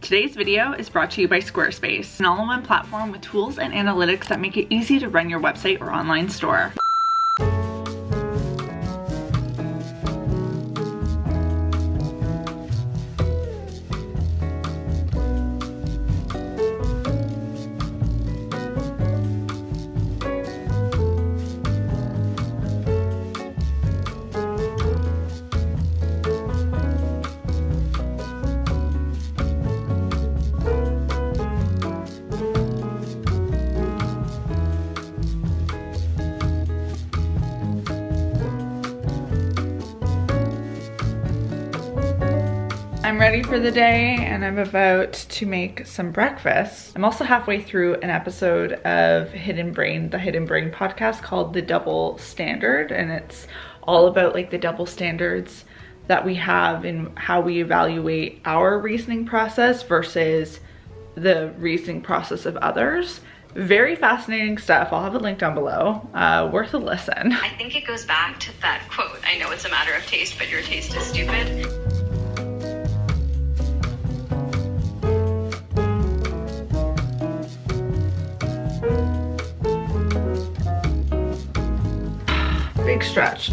Today's video is brought to you by Squarespace, an all-in-one platform with tools and analytics that make it easy to run your website or online store. I'm ready for the day and I'm about to make some breakfast. I'm also halfway through an episode of the Hidden Brain podcast called The Double Standard, and it's all about like the double standards that we have in how we evaluate our reasoning process versus the reasoning process of others. Very fascinating stuff. I'll have a link down below. Worth a listen. I think it goes back to that quote, I know it's a matter of taste, but your taste is stupid. Big stretch.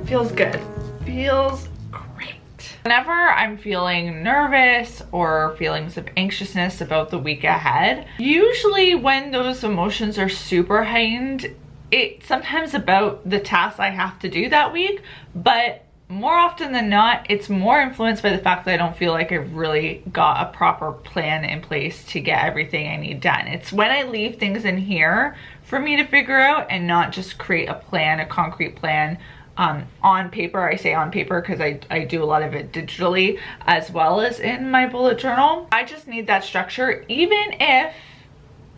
Feels good. Feels great. Whenever I'm feeling nervous or feelings of anxiousness about the week ahead, usually when those emotions are super heightened, it's sometimes about the tasks I have to do that week, but more often than not, it's more influenced by the fact that I don't feel like I've really got a proper plan in place to get everything I need done. It's when I leave things in here for me to figure out and not just create a plan, a concrete plan on paper. I say on paper because I do a lot of it digitally as well as in my bullet journal. I just need that structure, even if,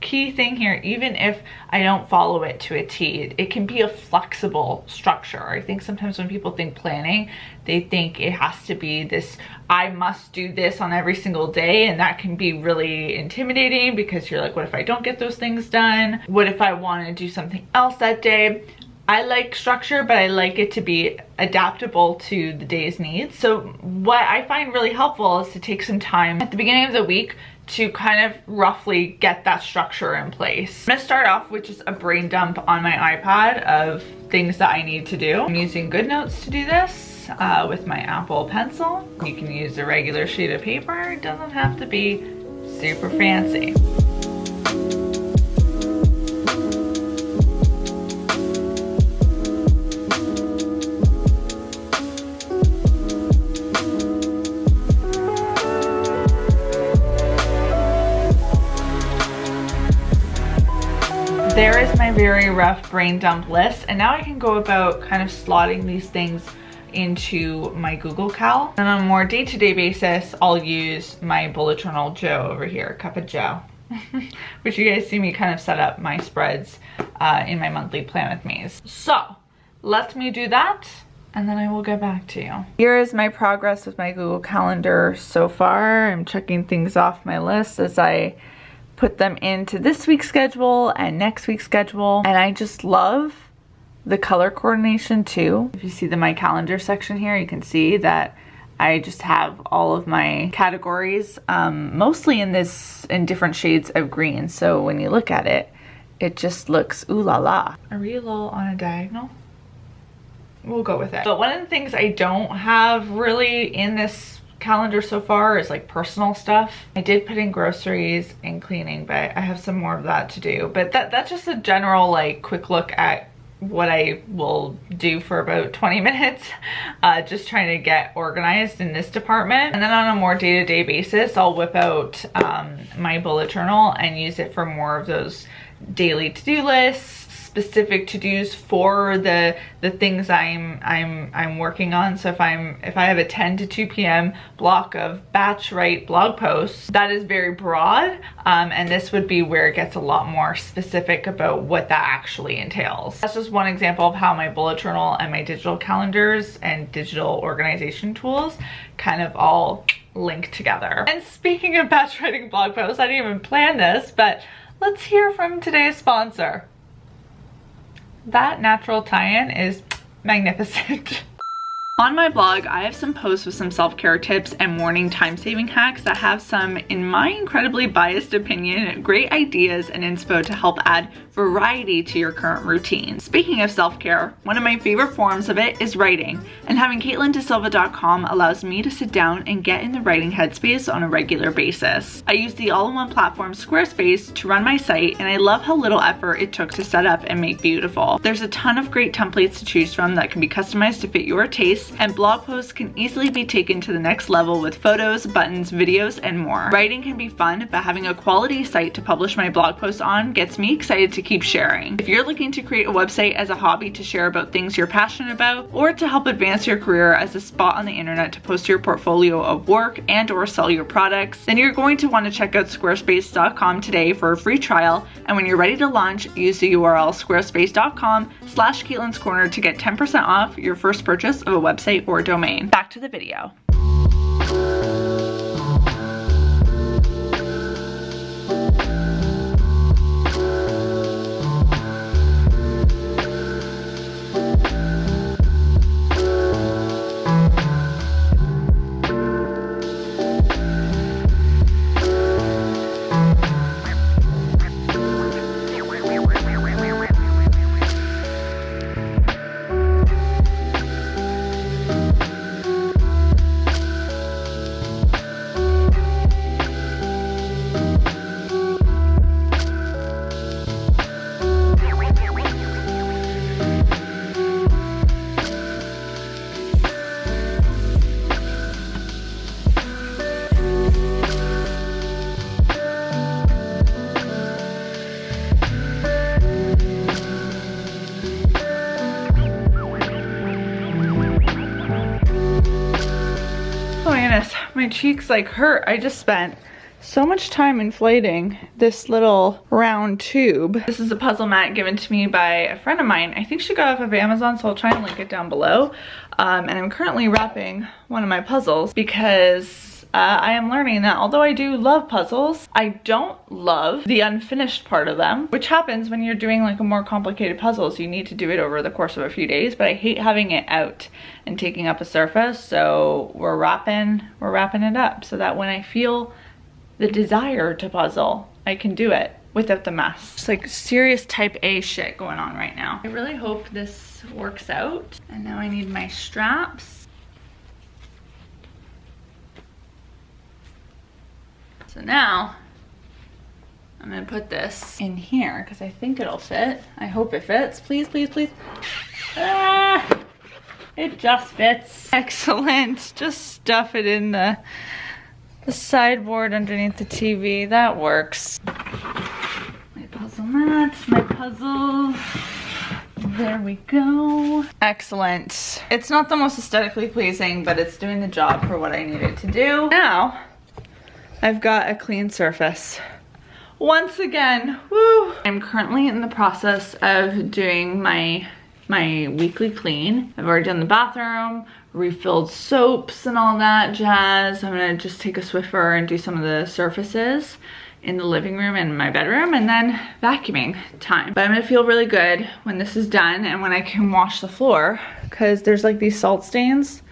key thing here, even if I don't follow it to a T, it can be a flexible structure. I think sometimes when people think planning, they think it has to be this, I must do this on every single day, and that can be really intimidating because you're like, what if I don't get those things done? What if I want to do something else that day? I like structure, but I like it to be adaptable to the day's needs. So what I find really helpful is to take some time at the beginning of the week to kind of roughly get that structure in place. I'm gonna start off with just a brain dump on my iPad of things that I need to do. I'm using GoodNotes to do this with my Apple Pencil. You can use a regular sheet of paper. It doesn't have to be super fancy. There is my very rough brain dump list, and now I can go about kind of slotting these things into my Google Cal. And on a more day-to-day basis, I'll use my bullet journal Joe over here, Cup of Joe, which you guys see me kind of set up my spreads in my monthly plan with me's. So let me do that, and then I will get back to you. Here is my progress with my Google Calendar so far. I'm checking things off my list as I put them into this week's schedule and next week's schedule. And I just love the color coordination too. If you see the My Calendar section here, you can see that I just have all of my categories mostly in different shades of green. So when you look at it, it just looks ooh la la. Are we a little on a diagonal? We'll go with it. But one of the things I don't have really in this calendar so far is like personal stuff. I did put in groceries and cleaning, but I have some more of that to do. But that's just a general like quick look at what I will do for about 20 minutes, just trying to get organized in this department. And then on a more day-to-day basis, I'll whip out my bullet journal and use it for more of those daily to-do lists, specific to-dos for the things I'm working on. So if I have a 10 to 2 p.m. block of batch write blog posts, that is very broad, and this would be where it gets a lot more specific about what that actually entails. That's just one example of how my bullet journal and my digital calendars and digital organization tools kind of all link together. And speaking of batch writing blog posts, I didn't even plan this, but let's hear from today's sponsor. That natural tie-in is magnificent. On my blog, I have some posts with some self-care tips and morning time-saving hacks that have some, in my incredibly biased opinion, great ideas and inspo to help add variety to your current routine. Speaking of self-care, one of my favorite forms of it is writing, and having CaitlinDeSilva.com allows me to sit down and get in the writing headspace on a regular basis. I use the all-in-one platform Squarespace to run my site, and I love how little effort it took to set up and make beautiful. There's a ton of great templates to choose from that can be customized to fit your taste, and blog posts can easily be taken to the next level with photos, buttons, videos, and more. Writing can be fun, but having a quality site to publish my blog posts on gets me excited to keep sharing. If you're looking to create a website as a hobby to share about things you're passionate about, or to help advance your career as a spot on the internet to post your portfolio of work and or sell your products, then you're going to want to check out squarespace.com today for a free trial, and when you're ready to launch, use the URL squarespace.com/Caitlin'sCorner to get 10% off your first purchase of a website or domain. Back to the video. My cheeks like hurt. I just spent so much time inflating this little round tube. This is a puzzle mat given to me by a friend of mine. I think she got off of Amazon, so I'll try and link it down below. And I'm currently wrapping one of my puzzles because I am learning that although I do love puzzles, I don't love the unfinished part of them, which happens when you're doing like a more complicated puzzles. You need to do it over the course of a few days, but I hate having it out and taking up a surface. So we're wrapping it up so that when I feel the desire to puzzle, I can do it without the mess. It's like serious type A shit going on right now. I really hope this works out. And now I need my straps. So now I'm gonna put this in here because I think it'll fit. I hope it fits. Please, please, please. Ah, it just fits. Excellent. Just stuff it in the sideboard underneath the TV. That works. My puzzle mats, my puzzles. There we go. Excellent. It's not the most aesthetically pleasing, but it's doing the job for what I need it to do. Now, I've got a clean surface. Once again, woo! I'm currently in the process of doing my weekly clean. I've already done the bathroom, refilled soaps and all that jazz. I'm gonna just take a Swiffer and do some of the surfaces in the living room and my bedroom, and then vacuuming time. But I'm gonna feel really good when this is done and when I can wash the floor, because there's like these salt stains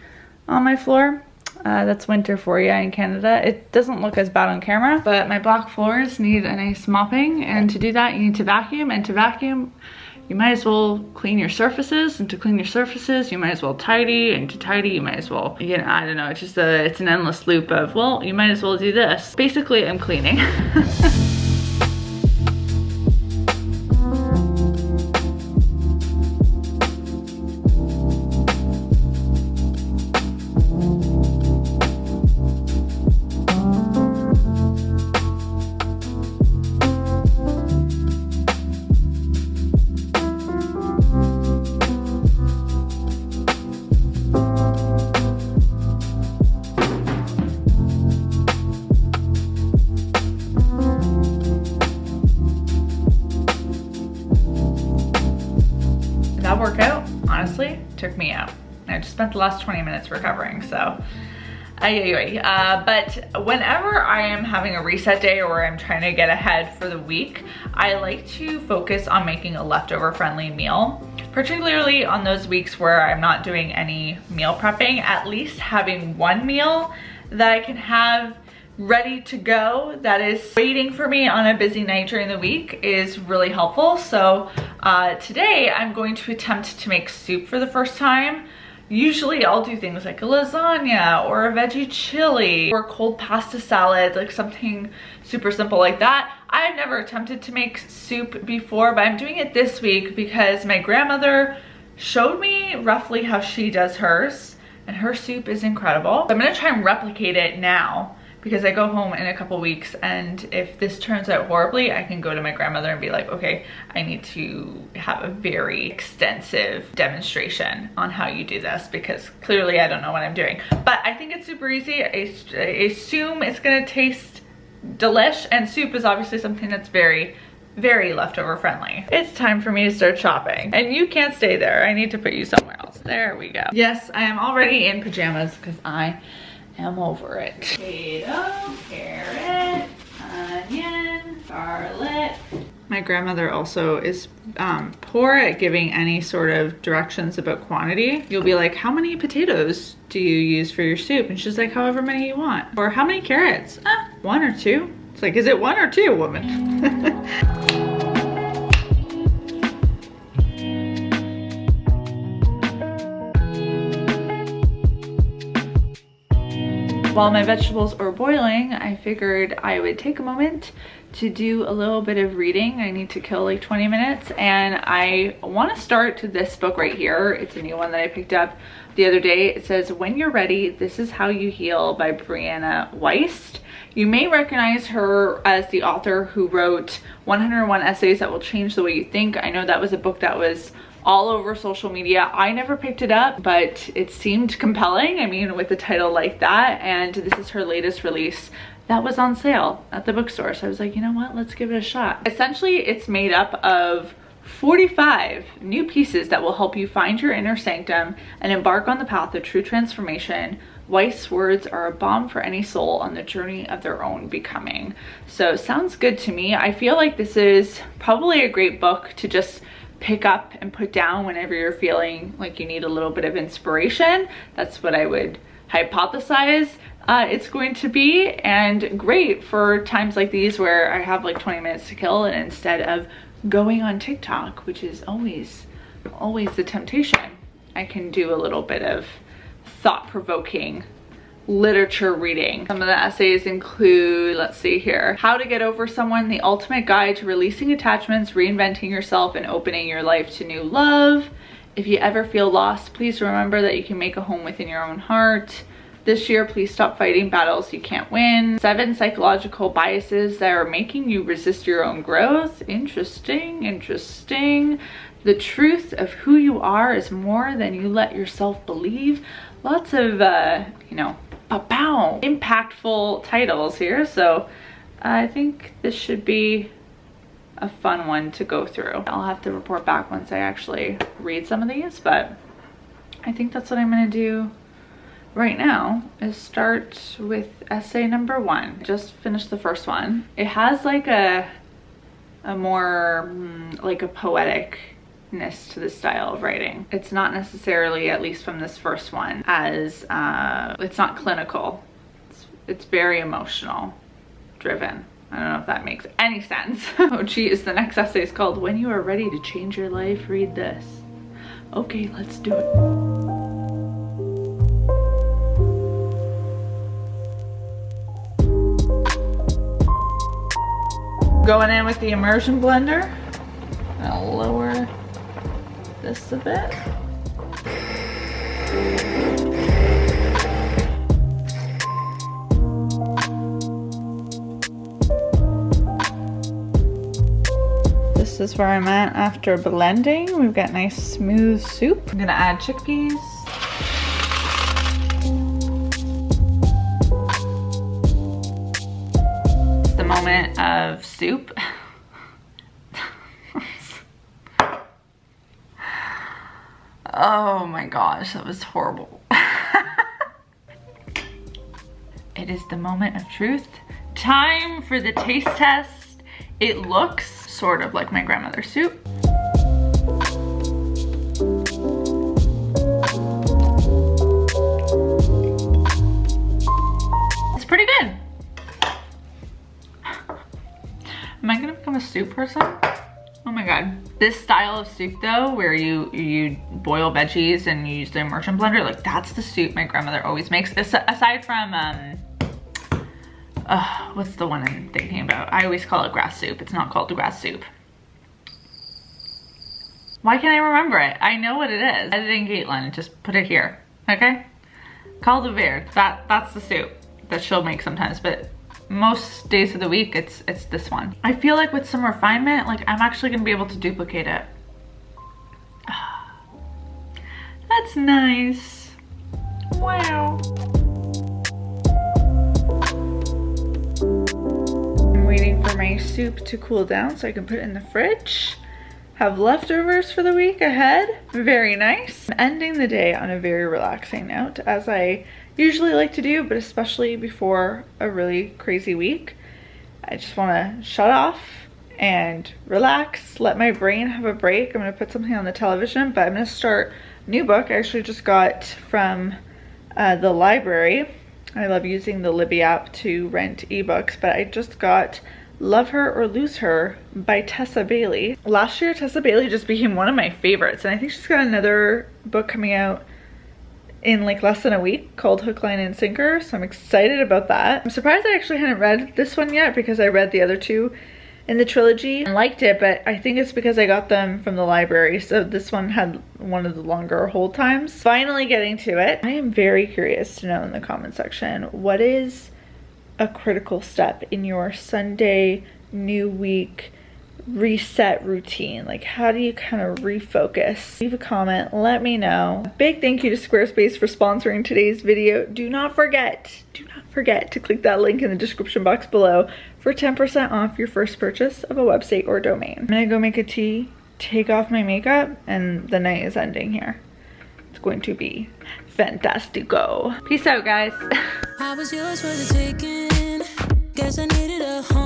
on my floor. That's winter for you in Canada. It doesn't look as bad on camera, but my black floors need a nice mopping, and to do that you need to vacuum, and to vacuum you might as well clean your surfaces, and to clean your surfaces you might as well tidy, and to tidy you might as well, you know, I don't know, it's just it's an endless loop of, well, you might as well do this. Basically I'm cleaning. Workout honestly took me out. I just spent the last 20 minutes recovering, so But whenever I am having a reset day or I'm trying to get ahead for the week, I like to focus on making a leftover friendly meal. Particularly on those weeks where I'm not doing any meal prepping, at least having one meal that I can have ready to go that is waiting for me on a busy night during the week is really helpful. So today I'm going to attempt to make soup for the first time. Usually I'll do things like a lasagna or a veggie chili or cold pasta salad, like something super simple like that. I've never attempted to make soup before, but I'm doing it this week because my grandmother showed me roughly how she does hers, and her soup is incredible. I'm gonna try and replicate it now because I go home in a couple weeks, and if this turns out horribly, I can go to my grandmother and be like, okay, I need to have a very extensive demonstration on how you do this because clearly I don't know what I'm doing. But I think it's super easy. I assume it's gonna taste delish, and soup is obviously something that's very leftover friendly. It's time for me to start shopping, and you can't stay there. I need to put you somewhere else. There we go. Yes, I am already in pajamas because I am over it. Potato, carrot, onion, garlic. My grandmother also is poor at giving any sort of directions about quantity. You'll be like, how many potatoes do you use for your soup? And she's like, however many you want. Or how many carrots? One or two. It's like, is it one or two, woman? While my vegetables are boiling, I figured I would take a moment to do a little bit of reading. I need to kill like 20 minutes, and I want to start this book right here. It's a new one that I picked up the other day. It says, When You're Ready, This Is How You Heal by Brianna Wiest. You may recognize her as the author who wrote 101 Essays That Will Change the Way You Think. I know that was a book that was all over social media. I never picked it up, but it seemed compelling. I mean, with a title like that, and this is her latest release that was on sale at the bookstore. So I was like, you know what, let's give it a shot. Essentially, it's made up of 45 new pieces that will help you find your inner sanctum and embark on the path of true transformation. Weist's words are a balm for any soul on the journey of their own becoming. So sounds good to me. I feel like this is probably a great book to just pick up and put down whenever you're feeling like you need a little bit of inspiration. That's what I would hypothesize it's going to be, and great for times like these where I have like 20 minutes to kill, and instead of going on TikTok, which is always the temptation, I can do a little bit of thought-provoking literature reading. Some of the essays include, let's see here, How to Get Over Someone, the ultimate guide to releasing attachments, reinventing yourself, and opening your life to new love. If you ever feel lost, please remember that you can make a home within your own heart. This year, please stop fighting battles you can't win. 7 psychological biases that are making you resist your own growth. Interesting. The truth of who you are is more than you let yourself believe. Lots of, impactful titles here. So I think this should be a fun one to go through. I'll have to report back once I actually read some of these, but I think that's what I'm gonna do right now, is start with essay number 1. Just finished the first one. It has like a more like a poeticness to the style of writing. It's not necessarily, at least from this first one, as it's not clinical. It's very emotional driven. I don't know if that makes any sense. Oh geez, the next essay is called When You Are Ready to Change Your Life, Read This. Okay, let's do it. Going in with the immersion blender. I'll lower this a bit. This is where I'm at after blending. We've got nice smooth soup. I'm gonna add chickpeas. It's the moment of soup. Oh my gosh, that was horrible. it is the moment of truth. Time for the taste test. It looks sort of like my grandmother's soup. It's pretty good. Am I gonna become a soup person? Oh my God. This style of soup though, where you boil veggies and you use the immersion blender, like that's the soup my grandmother always makes. Aside from, what's the one I'm thinking about? I always call it grass soup. It's not called grass soup. Why can't I remember it? I know what it is. Editing Caitlin, just put it here, okay? Call de Vere, that's the soup that she'll make sometimes, but most days of the week, it's this one. I feel like with some refinement, like I'm actually gonna be able to duplicate it. That's nice. Wow. I'm waiting for my soup to cool down so I can put it in the fridge. Have leftovers for the week ahead. Very nice. I'm ending the day on a very relaxing note, as I usually like to do, but especially before a really crazy week. I just want to shut off and relax, let my brain have a break. I'm going to put something on the television, but I'm going to start a new book I actually just got from the library. I love using the Libby app to rent ebooks, but I just got Love Her or Lose Her by Tessa Bailey. Last year, Tessa Bailey just became one of my favorites, and I think she's got another book coming out in like less than a week called Hook, Line, and Sinker, so I'm excited about that. I'm surprised I actually hadn't read this one yet because I read the other two in the trilogy and liked it, but I think it's because I got them from the library, so this one had one of the longer hold times. Finally getting to it. I am very curious to know in the comment section, what is a critical step in your Sunday new week reset routine? Like, how do you kind of refocus? Leave a comment, let me know. A big thank you to Squarespace for sponsoring today's video. Do not forget to click that link in the description box below for 10% off your first purchase of a website or domain. I'm gonna go make a tea, take off my makeup, and the night is ending here. It's going to be fantastico. Peace out, guys. I was yours for the taking. Guess I needed a home.